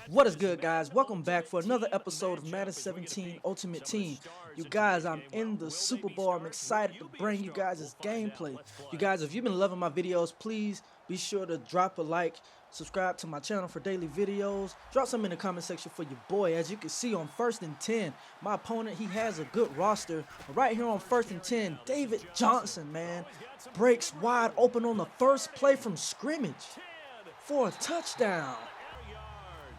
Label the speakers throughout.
Speaker 1: What is good, guys? Welcome back for another episode of Madden 17 Ultimate Team. You guys, I'm in the Super Bowl. I'm excited to bring you guys this gameplay. You guys, if you've been loving my videos, please be sure to drop a like, subscribe to my channel for daily videos. Drop some in the comment section for your boy. As you can see on 1st and 10, my opponent, he has a good roster. Right here on 1st and 10, David Johnson, man, breaks wide open on the first play from scrimmage for a touchdown.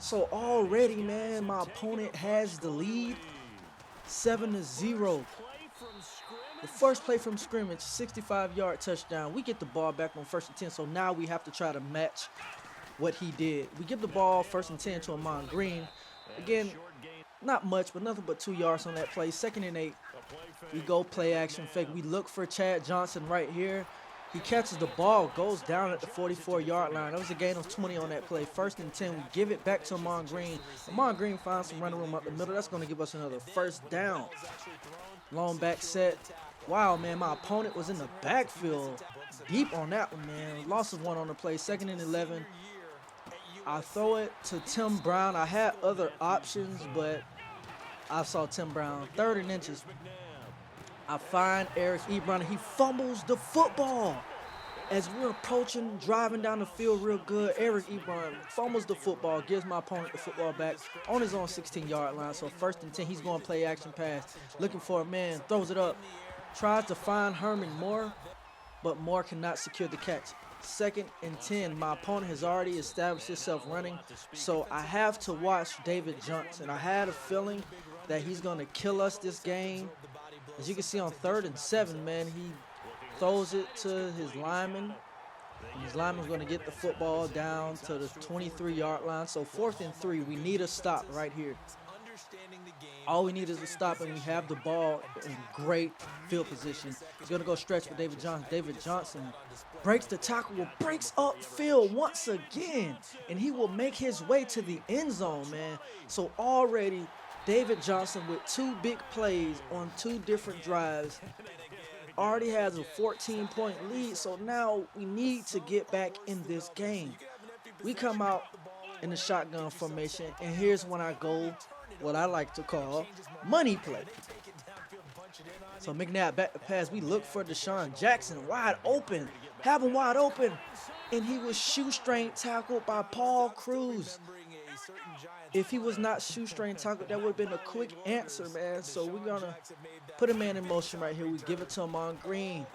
Speaker 1: So already, man, my opponent has the lead, 7-0. The first play from scrimmage, 65-yard touchdown. We get the ball back on 1st and 10, so now we have to try to match what he did. We give the ball 1st and 10 to Amon Green. Again, not much, but nothing but 2 yards on that play. 2nd and 8, we go play action fake. We look for Chad Johnson right here. He catches the ball, goes down at the 44-yard line. That was a gain of 20 on that play. 1st and 10, we give it back to Amon Green. Amon Green finds some running room up the middle. That's going to give us another first down. Long back set. Wow, man, my opponent was in the backfield. Deep on that one, man. Loss of 1 on the play. 2nd and 11. I throw it to Tim Brown. I had other options, but I saw Tim Brown. 3rd and inches. I find Eric Ebron, he fumbles the football. As we're approaching, driving down the field real good, Eric Ebron fumbles the football, gives my opponent the football back on his own 16-yard line. So 1st and 10, he's going to play action pass, looking for a man, throws it up, tries to find Herman Moore, but Moore cannot secure the catch. 2nd and 10, my opponent has already established himself running, so I have to watch David Johnson. I had a feeling that he's going to kill us this game. As you can see on 3rd and 7, man, he throws it to his lineman. And his lineman's going to get the football down to the 23-yard line. So 4th and 3, we need a stop right here. All we need is a stop, and we have the ball in great field position. He's going to go stretch for David Johnson. David Johnson breaks the tackle, breaks upfield once again, and he will make his way to the end zone, man. So already David Johnson with 2 big plays on 2 different drives already has a 14-point lead, so now we need to get back in this game. We come out in the shotgun formation, and here's when I go what I like to call money play. So McNabb back to pass. We look for Deshaun Jackson wide open, have him wide open, and he was shoestring tackled by Paul Cruz. If he was not shoestring tackled, that would have been a quick answer, man. So we're going to put a man in motion right here. We give it to Amon Green,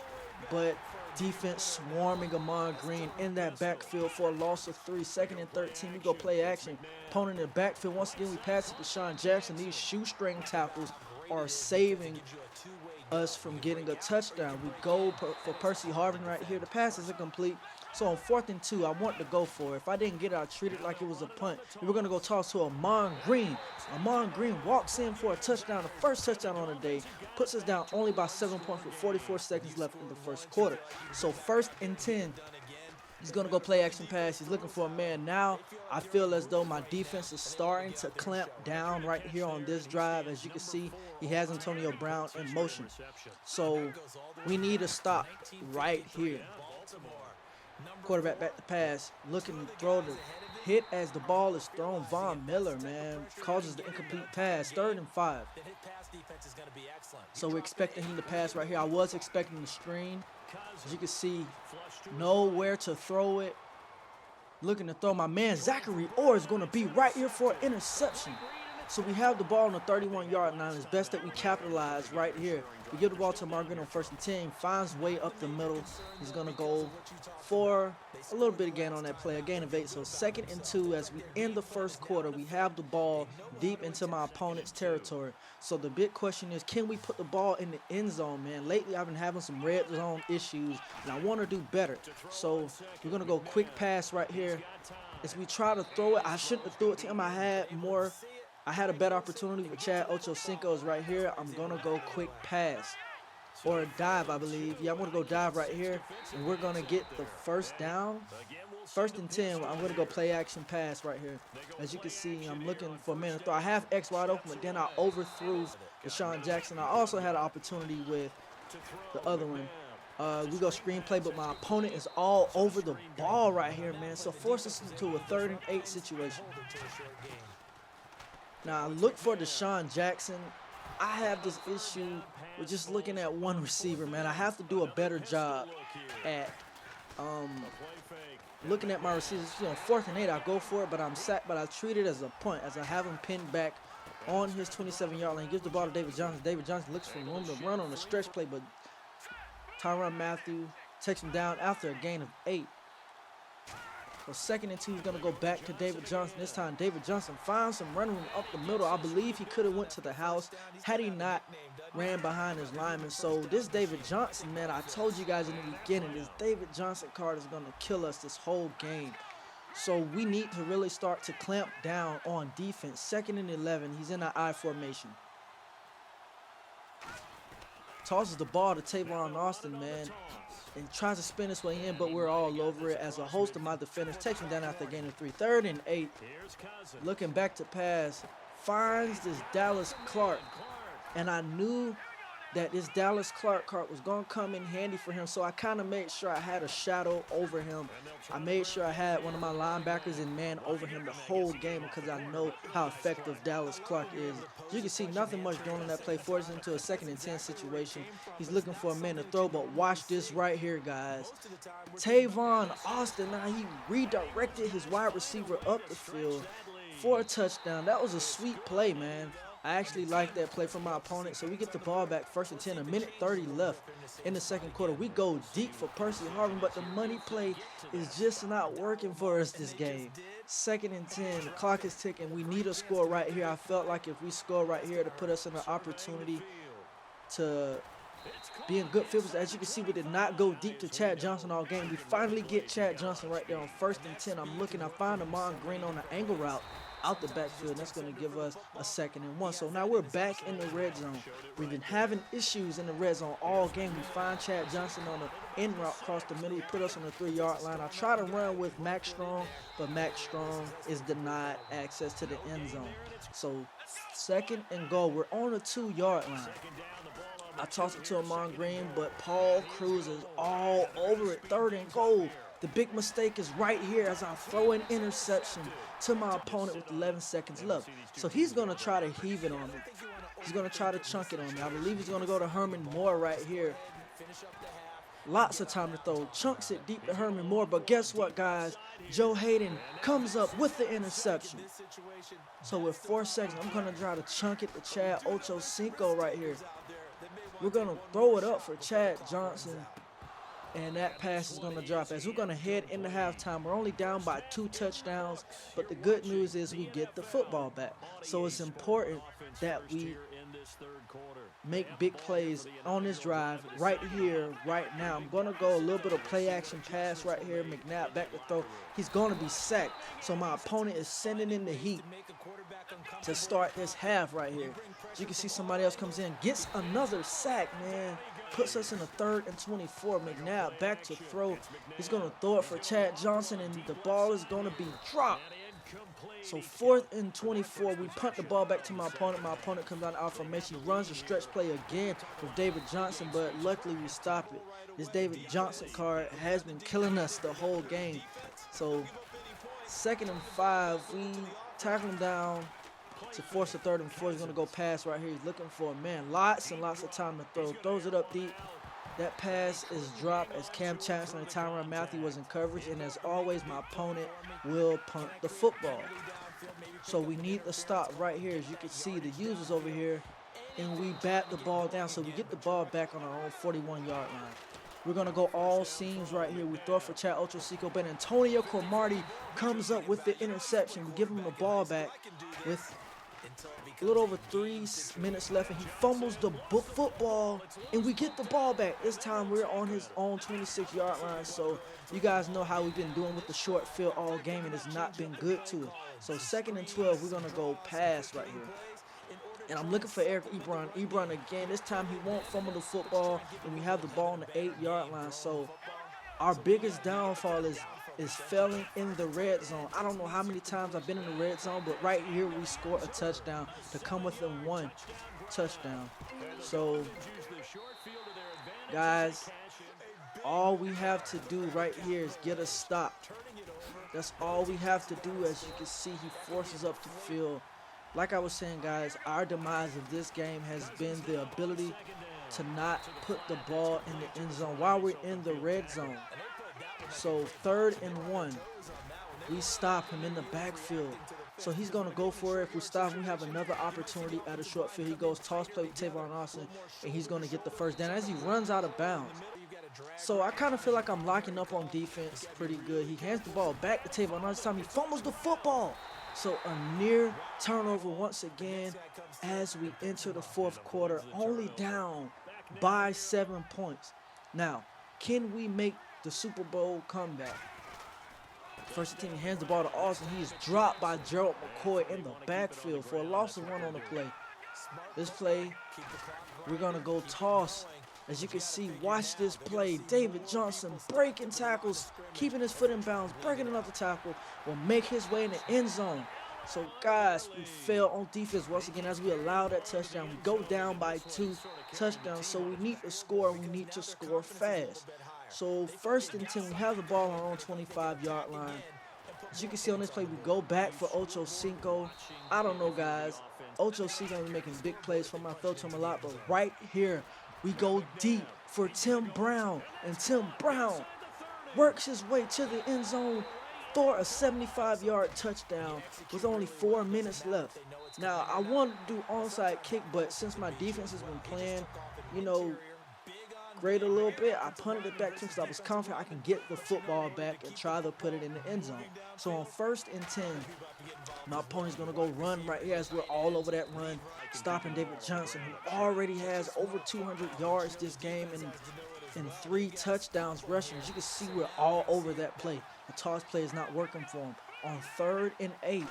Speaker 1: but defense swarming Amon Green in that backfield for a loss of 3. 2nd and 13, we go play action. Opponent in the backfield. Once again, we pass it to Deshaun Jackson. These shoestring tackles are saving us from getting a touchdown. We go for Percy Harvin right here. The pass is incomplete. So on 4th and 2, I want to go for it. If I didn't get it, I treat it like it was a punt. We were going to go toss to Amon Green. Amon Green walks in for a touchdown, the first touchdown on the day. Puts us down only by 7 points with 44 seconds left in the first quarter. So 1st and 10, he's going to go play action pass. He's looking for a man. Now I feel as though my defense is starting to clamp down right here on this drive. As you can see, he has Antonio Brown in motion. So we need a stop right here. Quarterback back to pass, looking to throw the hit as the ball is thrown. Von Miller, man, causes the incomplete pass. 3rd and 5. So we're expecting him to pass right here. I was expecting the screen. As you can see, nowhere to throw it. Looking to throw. My man Zachary Orr is going to be right here for an interception. So we have the ball on the 31-yard line. It's best that we capitalize right here. We give the ball to Margaret on 1st and 10. Finds way up the middle. He's going to go for a little bit of gain on that play, a gain of 8. So 2nd and 2 as we end the first quarter. We have the ball deep into my opponent's territory. So the big question is, can we put the ball in the end zone, man? Lately, I've been having some red zone issues, and I want to do better. So we're going to go quick pass right here. As we try to throw it, I shouldn't have threw it to him. I had a better opportunity with Chad Ochocinco's right here. I'm going to go quick pass. Or a dive, I believe. Yeah, I'm going to go dive right here. And we're going to get the first down. 1st and 10, I'm going to go play action pass right here. As you can see, I'm looking for a man to throw. I have X wide open, but then I overthrew Deshaun Jackson. I also had an opportunity with the other one. We go screenplay, but my opponent is all over the ball right here, man. So force us into a 3rd and 8 situation. Now, look for Deshaun Jackson. I have this issue with just looking at one receiver, man. I have to do a better job at looking at my receivers. You know, 4th and 8, I go for it, but I'm sacked, but I treat it as a punt, as I have him pinned back on his 27-yard line. He gives the ball to David Johnson. David Johnson looks for room to run on a stretch play, but Tyrann Mathieu takes him down after a gain of 8. So 2nd and 2, he's going to go back to David Johnson. This time, David Johnson finds some running room up the middle. I believe he could have went to the house had he not ran behind his lineman. So this David Johnson, man, I told you guys in the beginning, this David Johnson card is going to kill us this whole game. So we need to really start to clamp down on defense. 2nd and 11, he's in an I formation. Tosses the ball to Tavon Austin, man, and tries to spin his way in, but we're all over it as a host of my defenders takes him down after a gain of 3. 3rd and 8, looking back to pass, finds this Dallas Clark, and I knew that this Dallas Clark card was going to come in handy for him, so I kind of made sure I had a shadow over him. I made sure I had one of my linebackers in man over him the whole game because I know how effective Dallas Clark is. You can see nothing much doing on that play, forces into a 2nd and 10 situation. He's looking for a man to throw, but watch this right here, guys. Tavon Austin, now he redirected his wide receiver up the field for a touchdown. That was a sweet play, man. I actually like that play from my opponent. So we get the ball back, 1st and 10, a minute 30 left in the 2nd quarter. We go deep for Percy Harvin, but the money play is just not working for us this game. 2nd and 10, the clock is ticking. We need a score right here. I felt like if we score right here to put us in an opportunity to be in good field. As you can see, we did not go deep to Chad Johnson all game. We finally get Chad Johnson right there on 1st and 10. I'm looking, I find Amon Green on the angle route out the backfield, and that's going to give us a 2nd and 1. So now we're back in the red zone. We've been having issues in the red zone all game. We find Chad Johnson on the in route across the middle. He put us on the 3-yard line. I try to run with Max Strong, but Max Strong is denied access to the end zone. So 2nd and goal. We're on the 2-yard line. I toss it to Amon Green, but Paul Cruz is all over it. 3rd and goal. The big mistake is right here as I throw an interception to my opponent with 11 seconds left. So he's going to try to heave it on me. He's going to try to chunk it on me. I believe he's going to go to Herman Moore right here. Lots of time to throw. Chunks it deep to Herman Moore. But guess what, guys? Joe Hayden comes up with the interception. So with 4 seconds, I'm going to try to chunk it to Chad Ochocinco right here. We're going to throw it up for Chad Johnson. And that pass is going to drop as we're going to head into halftime. We're only down by 2 touchdowns, but the good news is we get the football back. So it's important that we make big plays on this drive right here, right now. I'm going to go a little bit of play action pass right here. McNabb back to throw. He's going to be sacked. So my opponent is sending in the heat to start this half right here. As you can see, somebody else comes in, gets another sack, man. Puts us in a 3rd and 24. McNabb back to throw. He's going to throw it for Chad Johnson, and the ball is going to be dropped. So 4th and 24. We punt the ball back to my opponent. My opponent comes out of formation. He runs a stretch play again with David Johnson, but luckily we stop it. This David Johnson card has been killing us the whole game. So 2nd and 5. We tackle him down to force a 3rd and 4. He's going to go pass right here. He's looking for a man. Lots and lots of time to throw. Throws it up deep. That pass is dropped as Cam Chancellor and Tyrann Mathieu was in coverage. And as always, my opponent will punt the football. So we need to stop right here. As you can see, the users over here. And we bat the ball down. So we get the ball back on our own 41-yard line. We're going to go all seams right here. We throw for Chad Ochocinco, but Antonio Cromartie comes up with the interception. We give him the ball back with a little over 3 minutes left, and he fumbles the football, and we get the ball back. This time we're on his own 26-yard line, so you guys know how we've been doing with the short field all game, and it's not been good to us. So 2nd and 12, we're going to go pass right here. And I'm looking for Eric Ebron. Ebron again. This time he won't fumble the football, and we have the ball on the 8-yard line. So our biggest downfall is failing in the red zone. I don't know how many times I've been in the red zone, but right here we score a touchdown to come within 1 touchdown. So, guys, All we have to do right here is get a stop. That's all we have to do. As you can see, he forces up the field. Like I was saying, guys, our demise of this game has been the ability to not put the ball in the end zone while we're in the red zone. So 3rd and 1, we stop him in the backfield. So he's going to go for it. If we stop him, we have another opportunity at a short field. He goes toss play with Tavon Austin, and he's going to get the first down as he runs out of bounds. So I kind of feel like I'm locking up on defense pretty good. He hands the ball back to Tavon Austin. This time he fumbles the football. So a near turnover once again as we enter the 4th quarter, only down by 7 points. Now, can we make the Super Bowl comeback? First team hands the ball to Austin. He is dropped by Gerald McCoy in the backfield for a loss of 1 on the play. This play, we're going to go toss. As you can see, watch this play. David Johnson breaking tackles, keeping his foot in bounds, breaking another tackle, will make his way in the end zone. So, guys, we fail on defense once again as we allow that touchdown. We go down by 2 touchdowns, so we need to score, and we need to score fast. So, 1st and 10, we have the ball on our own 25-yard line. As you can see on this play, we go back for Ocho Cinco. I don't know, guys. Ocho Cinco is making big plays for him. I throw to him a lot, but right here, we go deep for Tim Brown, and Tim Brown works his way to the end zone for a 75-yard touchdown with only 4 minutes left. Now, I wanted to do onside kick, but since my defense has been playing, great a little bit, I punted it back to him because I was confident I can get the football back and try to put it in the end zone. So on 1st and 10, my opponent's going to go run right here as we're all over that run, stopping David Johnson, who already has over 200 yards this game and 3 touchdowns rushing. As you can see, we're all over that play. The toss play is not working for him. On 3rd and 8,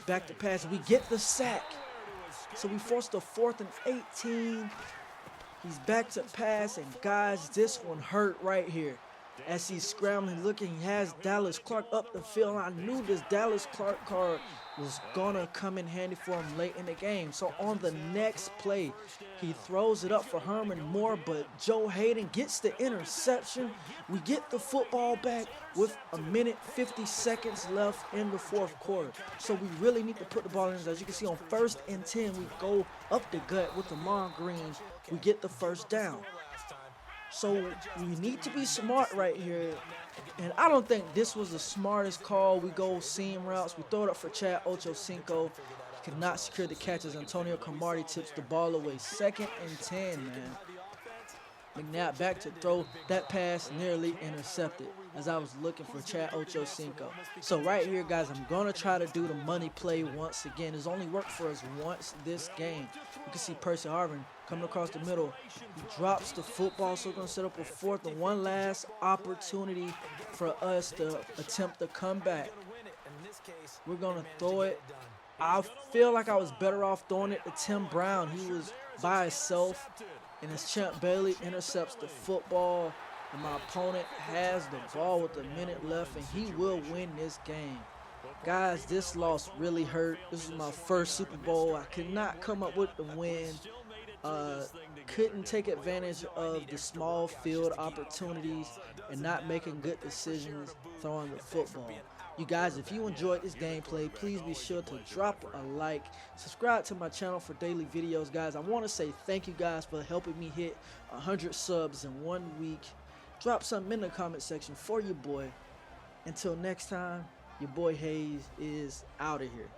Speaker 1: back to pass. We get the sack. So we force the 4th and 18. He's back to pass, and guys, this one hurt right here. As he's scrambling, looking, he has Dallas Clark up the field. I knew this Dallas Clark card was gonna come in handy for him late in the game. So on the next play, he throws it up for Herman Moore, but Joe Hayden gets the interception. We get the football back with 1:50 left in the 4th quarter. So we really need to put the ball in. As you can see, on 1st and 10, we go up the gut with Amon Green. We get the first down. So we need to be smart right here. And I don't think this was the smartest call. We go seam routes. We throw it up for Chad Ochocinco. He cannot secure the catch as Antonio Cromartie tips the ball away. 2nd and 10, man. McNabb back to throw. That pass nearly intercepted as I was looking for Chad Ochocinco. So right here, guys, I'm going to try to do the money play once again. It's only worked for us once this game. You can see Percy Harvin coming across the middle. He drops the football, so we're going to set up a 4th and 1 last opportunity for us to attempt the comeback. We're going to throw it. I feel like I was better off throwing it to Tim Brown. He was by himself, and as Champ Bailey intercepts the football, and my opponent has the ball with a minute left, and he will win this game. Guys, this loss really hurt. This is my first Super Bowl. I could not come up with the win. Couldn't take advantage of the small field opportunities and not making good decisions throwing the football. You guys, if you enjoyed this gameplay, please be sure to drop a like. Subscribe to my channel for daily videos, guys. I want to say thank you guys for helping me hit 100 subs in 1 week. Drop something in the comment section for your boy. Until next time, your boy Hayes is out of here.